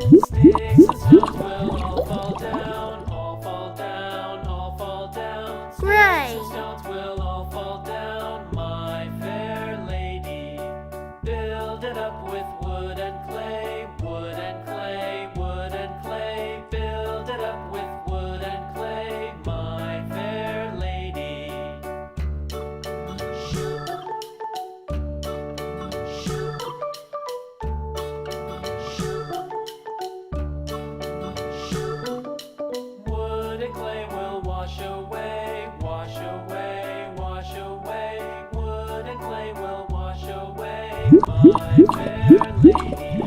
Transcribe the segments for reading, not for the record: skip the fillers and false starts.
Sticks and stones will all fall down, all fall down, all fall down. Sticks Right. and stones will all fall down, my fair lady. Build it up with wood and clay, wood and clay, wood and clay. Build it up with wood and clay, my fair lady. Wood and clay will wash away, wash away, wash away. Wood and clay will wash away, my fair lady.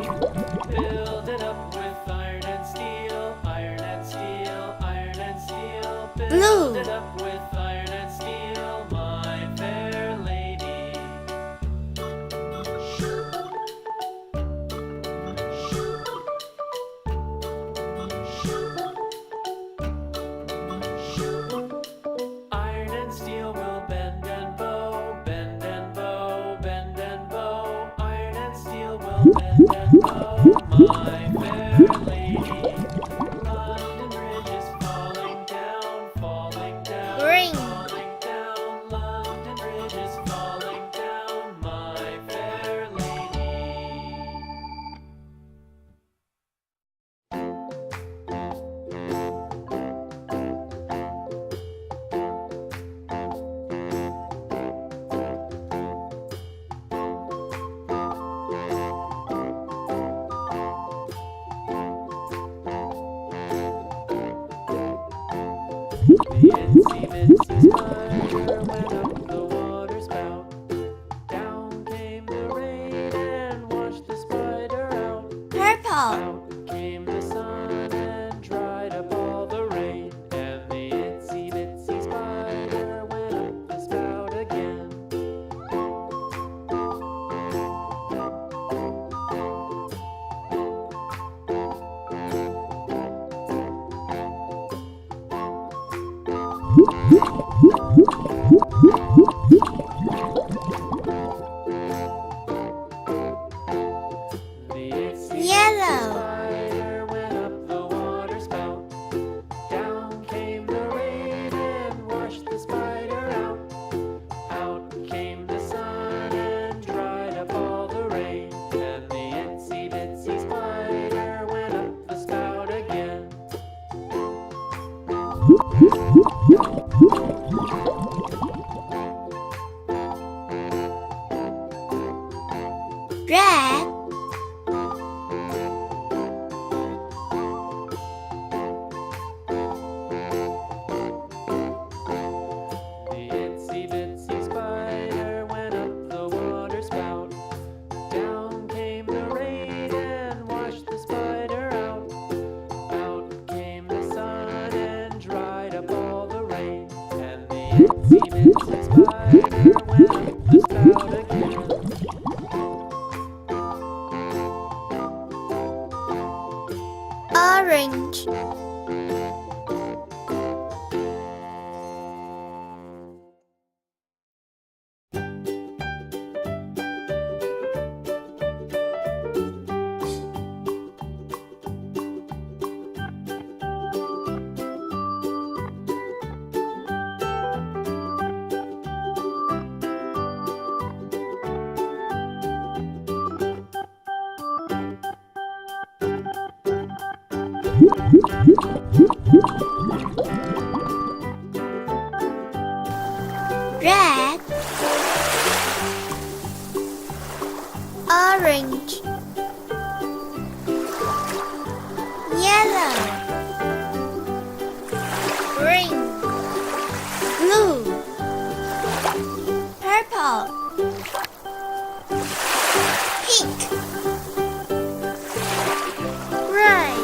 Build it up with iron and steel, iron and steel, iron and steel. Build Blue. it up with iron and steel, my fair lady. Iron and steel will bend and bow, bend and bow, bend and bow. Iron and steel will bend and bow, my fair lady. London Bridge is falling down, falling down, Green. falling down. London Bridge is falling down, my fair lady. The itsy bitsy spider went up the water spout. Down came the rain and washed the spider out. Purple. Out came the sun and dried up all the rain. And the itsy bitsy spider went up the spout again. The itsy Yellow. spider went up the water spout. Down came the rain and washed the spider out. Out came the sun and dried up all the rain. And the itsy bitsy spider went up the spout again. Red. The itsy bitsy spider went up the water spout. Down came the rain and washed the spider out. Out came the sun and dried up all the rain. And the itsy bitsy spider went up the spout again. Orange. Red. Orange. Yellow. Green. Blue. Purple. Pink. Red.